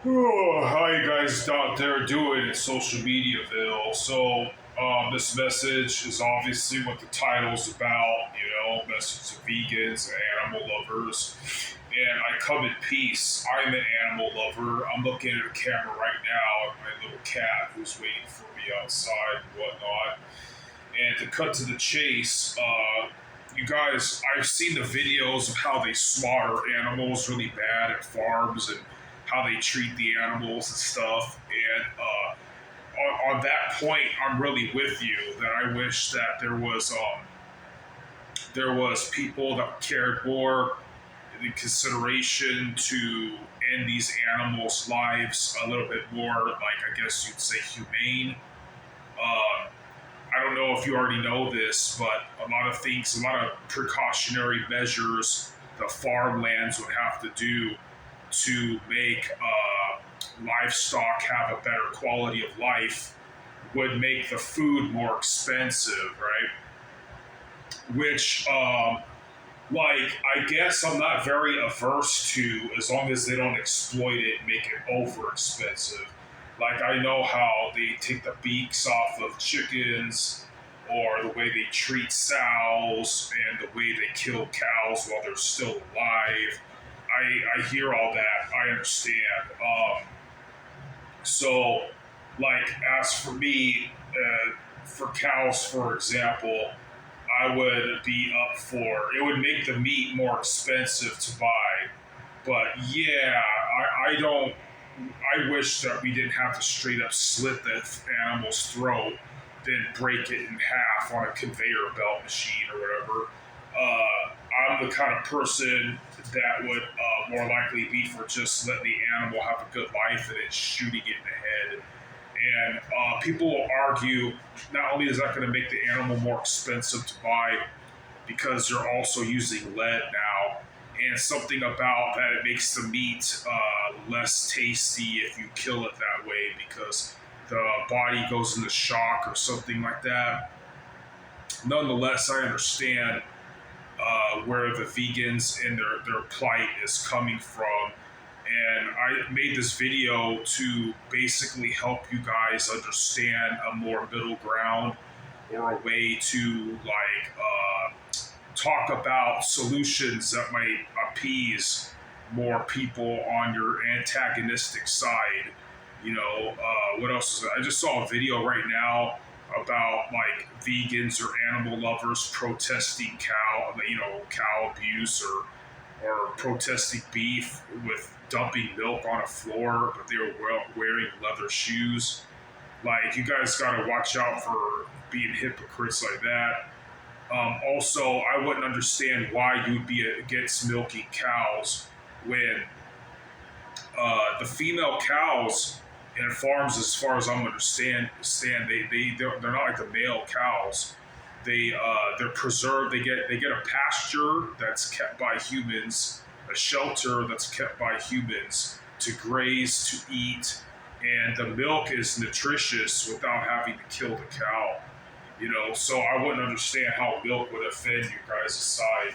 Oh, how you guys out there doing in social mediaville? This message is obviously what the title's about. Message to vegans and animal lovers. And I come in peace. I'm an animal lover. I'm looking at a camera right now at my little cat who's waiting for me outside and whatnot. And to cut to the chase, you guys, I've seen the videos of how they slaughter animals really bad at farms and how they treat the animals and stuff. And on that point, I'm really with you. That I wish that there was people that cared more in consideration to end these animals' lives a little bit more, like I guess you'd say humane. Uh, I don't know if you already know this, but a lot of precautionary measures the farmlands would have to do to make livestock have a better quality of life would make the food more expensive, right? Which, I guess I'm not very averse to as long as they don't exploit it and make it over expensive. Like, I know how they take the beaks off of chickens or the way they treat sows and the way they kill cows while they're still alive. I hear all that. I understand. So, like, as for me, for cows, for example, I would be up for it. Would make the meat more expensive to buy, but yeah, I don't. I wish that we didn't have to straight up slit the animal's throat, then break it in half on a conveyor belt machine or whatever. I'm the kind of person that would more likely be for just letting the animal have a good life and then shooting it in the head. And people will argue not only is that going to make the animal more expensive to buy because they're also using lead now, and something about that it makes the meat less tasty if you kill it that way because the body goes into shock or something like that. Nonetheless, I understand where the vegans and their plight is coming from. And I made this video to basically help you guys understand a more middle ground or a way to talk about solutions that might appease more people on your antagonistic side. What else? I just saw a video right now about like vegans or animal lovers protesting cow abuse or protesting beef with dumping milk on a floor, but they were wearing leather shoes. Like, you guys got to watch out for being hypocrites like that. Also, I wouldn't understand why you'd be against milking cows when the female cows in farms, as far as I'm understand they're not like the male cows. They're preserved. They get a pasture that's kept by humans, a shelter that's kept by humans to graze, to eat, and the milk is nutritious without having to kill the cow. So I wouldn't understand how milk would offend you guys' side.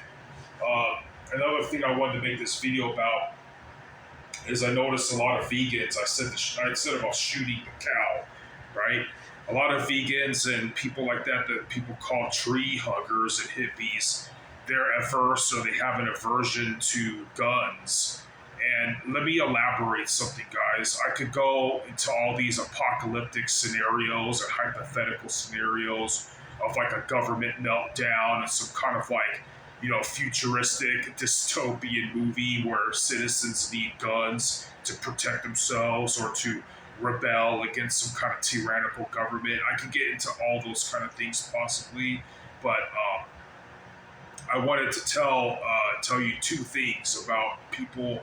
Another thing I wanted to make this video about is I noticed a lot of vegans. I said about shooting the cow, right? A lot of vegans and people like that people call tree huggers and hippies, they're averse or they have an aversion to guns. And let me elaborate something, guys. I could go into all these apocalyptic scenarios and hypothetical scenarios of like a government meltdown and some kind of futuristic dystopian movie where citizens need guns to protect themselves or to rebel against some kind of tyrannical government. I could get into all those kind of things possibly, but I wanted to tell you two things about people.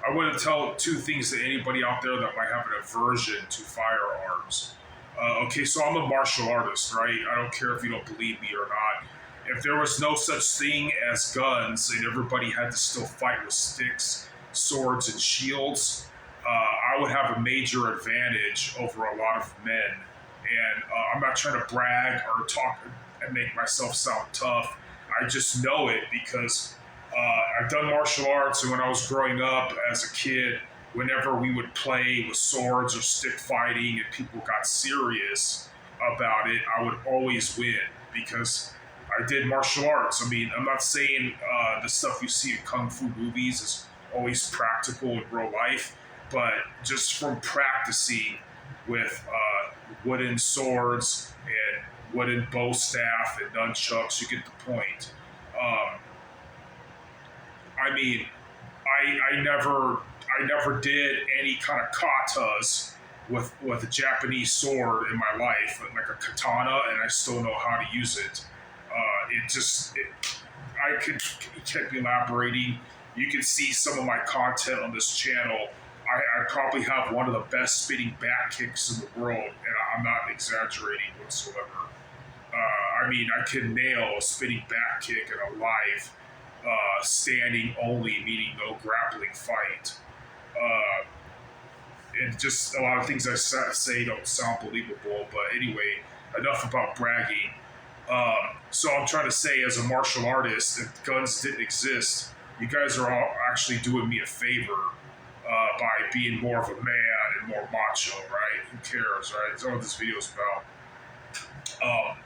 I want to tell two things to anybody out there that might have an aversion to firearms. Okay, so I'm a martial artist, right? I don't care if you don't believe me or not. If there was no such thing as guns and everybody had to still fight with sticks, swords, and shields, I would have a major advantage over a lot of men. And I'm not trying to brag or talk and make myself sound tough. I just know it because I've done martial arts, and when I was growing up as a kid, whenever we would play with swords or stick fighting and people got serious about it, I would always win because I did martial arts. I mean, I'm not saying the stuff you see in kung fu movies is always practical in real life, but just from practicing with wooden swords and wooden bow staff and nunchucks, you get the point. Um, I mean, I never did any kind of katas with a Japanese sword in my life, like a katana, and I still know how to use it. I could keep elaborating. You can see some of my content on this channel. I probably have one of the best spinning back kicks in the world, and I'm not exaggerating whatsoever. I mean, I can nail a spinning back kick in a live standing only, meaning no grappling fight. Uh, and just a lot of things I say don't sound believable. But anyway, enough about bragging. So I'm trying to say, as a martial artist, if guns didn't exist, you guys are all actually doing me a favor by being more of a man and more macho, right? Who cares, right? That's all this video is about. Um,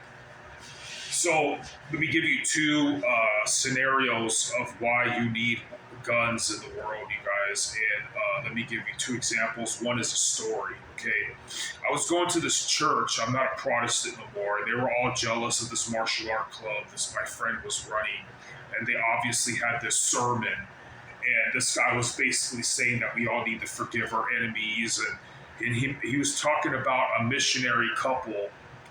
so let me give you two scenarios of why you need guns in the world, you guys. And let me give you two examples. One is a story, okay? I was going to this church. I'm not a Protestant no more. They were all jealous of this martial art club this my friend was running. And they obviously had this sermon. And this guy was basically saying that we all need to forgive our enemies. And he was talking about a missionary couple,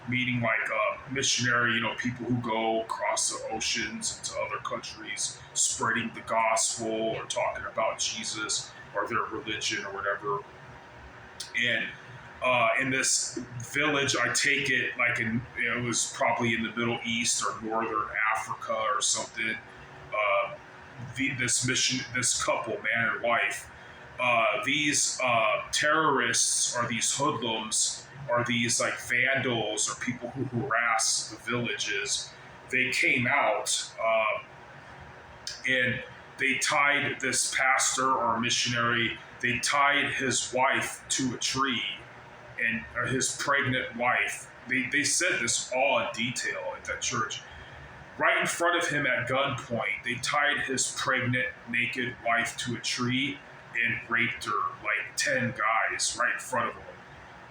meaning like a missionary, people who go across the oceans into other countries, spreading the gospel or talking about Jesus or their religion or whatever. And in this village, I take it like it was probably in the Middle East or Northern Africa or something. This couple, man and wife, these terrorists or these hoodlums or these like vandals or people who harass the villages, they came out and they tied this pastor or missionary, they tied his wife to a tree, and his pregnant wife. They said this all in detail at that church. Right in front of him at gunpoint, they tied his pregnant, naked wife to a tree and raped her, like 10 guys right in front of him.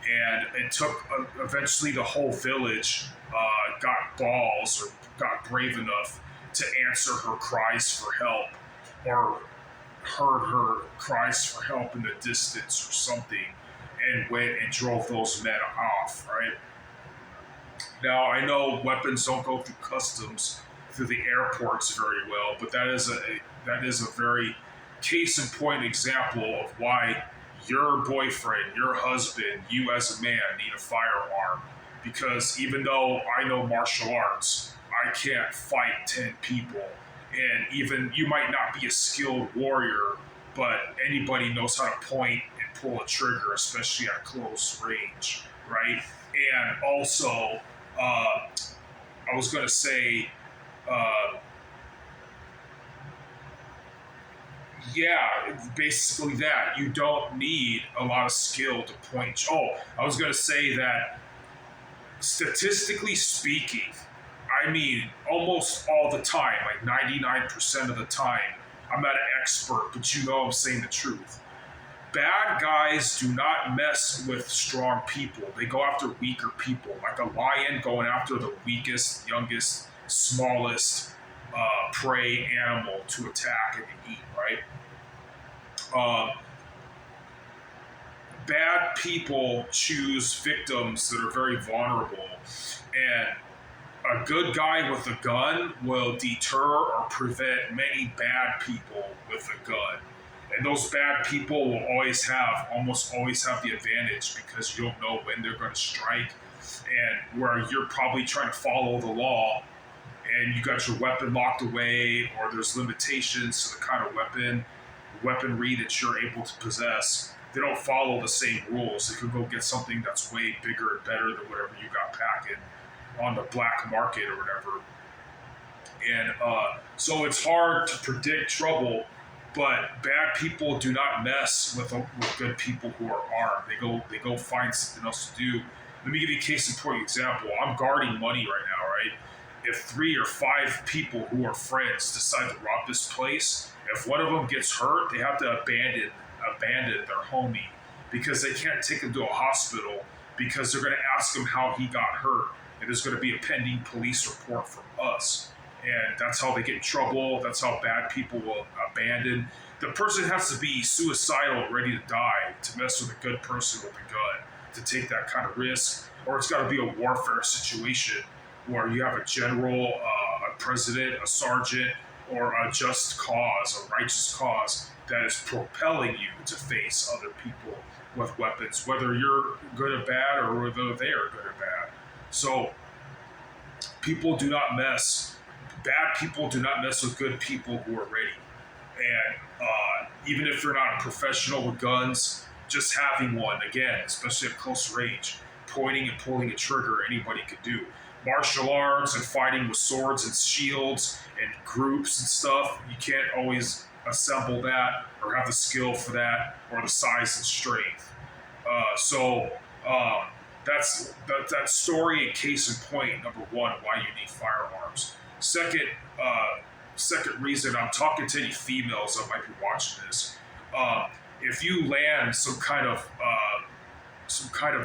And it took, eventually the whole village got balls or got brave enough to answer her cries for help or heard her cries for help in the distance or something and went and drove those men off, right? Now, I know weapons don't go through customs through the airports very well, but that is a very case in point example of why your boyfriend, your husband, you as a man need a firearm. Because even though I know martial arts, I can't fight 10 people. And even you might not be a skilled warrior, but anybody knows how to point and pull a trigger, especially at close range, right? And also, I was going to say, yeah, basically that. You don't need a lot of skill to point. Oh, I was going to say that statistically speaking, I mean, almost all the time, like 99% of the time, I'm not an expert, but I'm saying the truth. Bad guys do not mess with strong people. They go after weaker people, like a lion going after the weakest, youngest, smallest prey animal to attack and eat, right? Bad people choose victims that are very vulnerable, and a good guy with a gun will deter or prevent many bad people with a gun. And those bad people will almost always have the advantage because you don't know when they're going to strike, and where you're probably trying to follow the law and you got your weapon locked away, or there's limitations to the kind of weaponry that you're able to possess. They don't follow the same rules. They could go get something that's way bigger and better than whatever you got packing on the black market or whatever. And so it's hard to predict trouble But bad people do not mess with good people who are armed. They go find something else to do. Let me give you a case in point example. I'm guarding money right now, right? If 3 or 5 people who are friends decide to rob this place, if one of them gets hurt, they have to abandon their homie because they can't take him to a hospital because they're going to ask him how he got hurt, and there's going to be a pending police report from us. And that's how they get in trouble. That's how bad people will abandon. The person has to be suicidal, ready to die, to mess with a good person with a gun, to take that kind of risk. Or it's got to be a warfare situation where you have a general, a president, a sergeant, or a just cause, a righteous cause that is propelling you to face other people with weapons, whether you're good or bad or whether they are good or bad. So people do not mess, bad people do not mess with good people who are ready. And even if you're not a professional with guns, just having one, again, especially at close range, pointing and pulling a trigger, anybody could do. Martial arts and fighting with swords and shields and groups and stuff, you can't always assemble that or have the skill for that or the size and strength. That's that story and case in point, number one, why you need firearms. Second reason, I'm talking to any females that might be watching this. If you land some kind of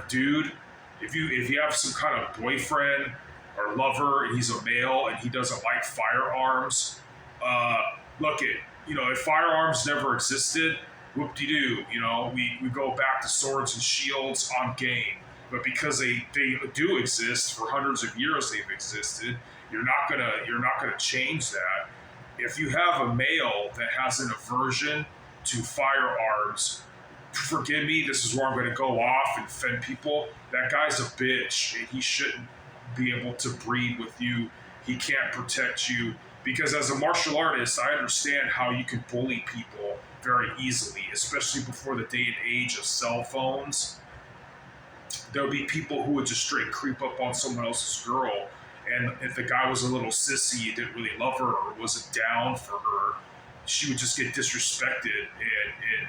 dude, if you have some kind of boyfriend or lover and he's a male and he doesn't like firearms, if firearms never existed, whoop-de-doo, we go back to swords and shields on game. But because they do exist, for hundreds of years they've existed, you're not gonna change that. If you have a male that has an aversion to firearms, forgive me, this is where I'm gonna go off and offend people. That guy's a bitch and he shouldn't be able to breed with you. He can't protect you. Because as a martial artist, I understand how you can bully people very easily, especially before the day and age of cell phones. There would be people who would just straight creep up on someone else's girl, and if the guy was a little sissy, didn't really love her or wasn't down for her, she would just get disrespected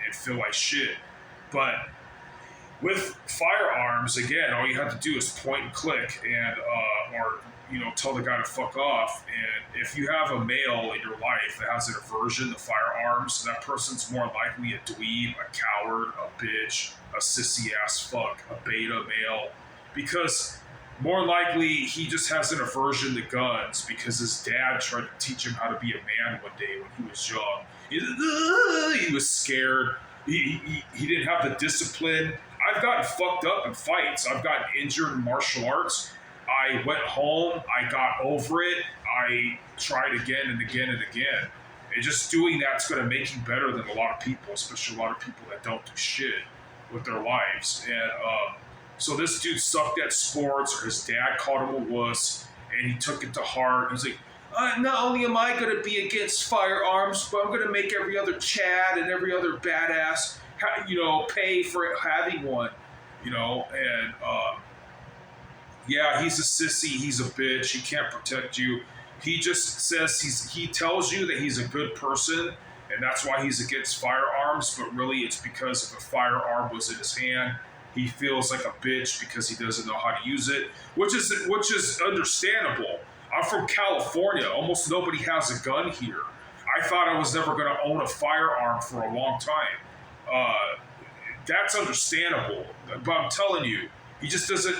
and feel like shit. But with firearms, again, all you have to do is point and click, and or tell the guy to fuck off. And if you have a male in your life that has an aversion to firearms, that person's more likely a dweeb, a coward, a bitch, a sissy ass fuck, a beta male, because more likely he just has an aversion to guns because his dad tried to teach him how to be a man one day when he was young. He was scared. He didn't have the discipline. I've gotten fucked up in fights. I've gotten injured in martial arts. I went home. I got over it. I tried again and again and again. And just doing that's going to make you better than a lot of people, especially a lot of people that don't do shit with their lives. And so this dude sucked at sports, or his dad called him a wuss, and he took it to heart. He's like, not only am I going to be against firearms, but I'm going to make every other Chad and every other badass, pay for having one, and yeah, he's a sissy, he's a bitch, he can't protect you. He just says he tells you that he's a good person, and that's why he's against firearms, but really it's because if a firearm was in his hand, he feels like a bitch because he doesn't know how to use it, which is understandable. I'm from California. Almost nobody has a gun here. I thought I was never going to own a firearm for a long time. That's understandable, but I'm telling you, he just doesn't.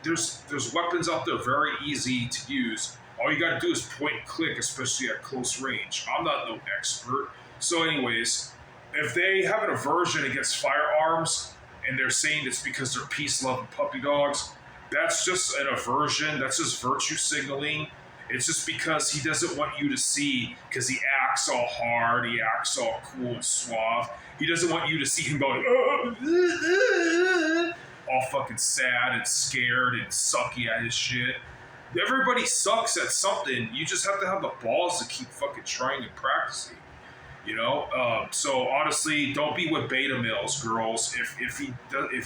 There's weapons out there very easy to use. All you got to do is point and click, especially at close range. I'm not no expert. So anyways, if they have an aversion against firearms and they're saying it's because they're peace-loving puppy dogs, that's just an aversion. That's just virtue signaling. It's just because he doesn't want you to see, because he acts all hard, he acts all cool and suave. He doesn't want you to see him going, all fucking sad and scared and sucky at his shit. Everybody sucks at something. You just have to have the balls to keep fucking trying and practicing. So honestly, don't be with beta males, girls. If he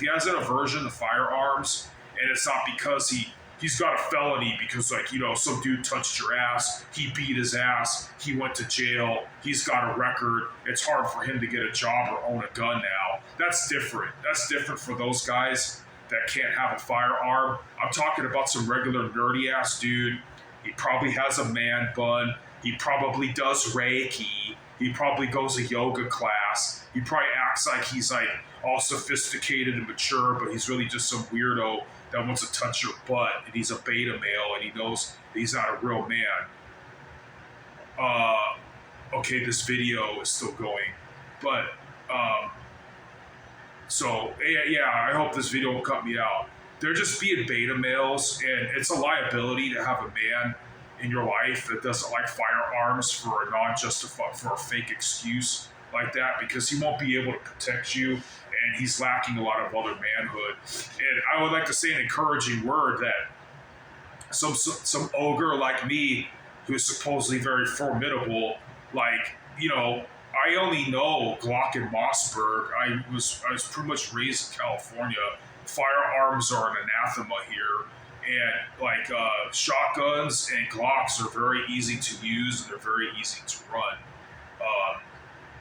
has an aversion to firearms, and it's not because he he's got a felony because, like, you know, some dude touched your ass, he beat his ass, he went to jail, he's got a record. It's hard for him to get a job or own a gun now. That's different. That's different for those guys that can't have a firearm. I'm talking about some regular nerdy ass dude. He probably has a man bun. He probably does Reiki. He probably goes to yoga class. He probably acts like he's like all sophisticated and mature, but he's really just some weirdo that wants to touch your butt, and he's a beta male, and he knows that he's not a real man. Okay, this video is still going, but so yeah, I hope this video won't cut me out. They're just being beta males, and it's a liability to have a man in your life that doesn't like firearms for a fake excuse like that, because he won't be able to protect you, and he's lacking a lot of other manhood. And I would like to say an encouraging word that some ogre like me, who is supposedly very formidable, like, you know, I only know Glock and Mossberg. I was pretty much raised in California. Firearms are an anathema here, and like shotguns and Glocks are very easy to use, and they're very easy to run.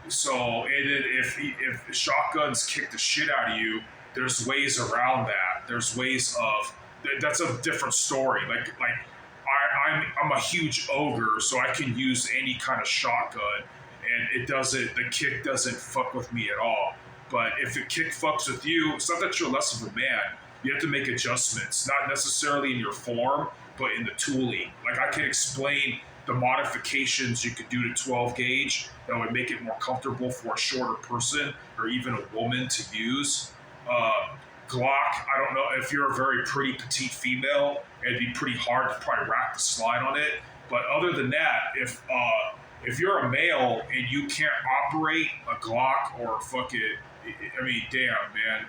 So if shotguns kick the shit out of you, there's ways around that. There's ways of that's a different story. Like I'm a huge ogre, so I can use any kind of shotgun, and the kick doesn't fuck with me at all. But if the kick fucks with you, it's not that you're less of a man. You have to make adjustments, not necessarily in your form, but in the tooling. Like, I can explain the modifications you could do to 12 gauge that would make it more comfortable for a shorter person or even a woman to use. Glock, I don't know, if you're a very pretty petite female, it'd be pretty hard to probably rack the slide on it. But other than that, if you're a male and you can't operate a Glock or I mean, damn, man,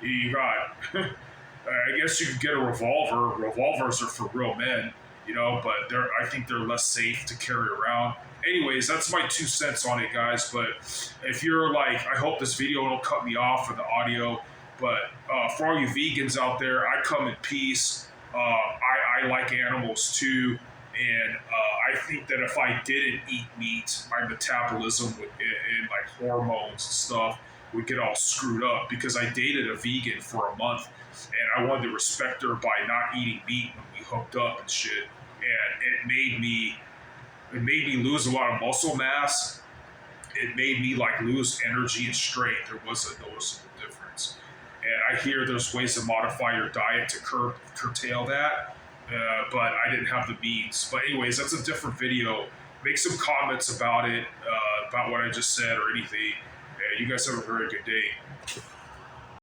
you got, I guess you could get a revolver. Revolvers are for real men, you know, but I think they're less safe to carry around. Anyways, that's my 2 cents on it, guys. But if you're like, I hope this video don't cut me off for the audio, but for all you vegans out there, I come in peace. I like animals too. And I think that if I didn't eat meat, my metabolism and like hormones and stuff would get all screwed up, because I dated a vegan for a month, and I wanted to respect her by not eating meat when we hooked up and shit. And it made me lose a lot of muscle mass. It made me like lose energy and strength. There was a noticeable difference. And I hear there's ways to modify your diet to curtail that. But I didn't have the means. But anyways, that's a different video. Make some comments about it, about what I just said or anything. You guys have a very good day.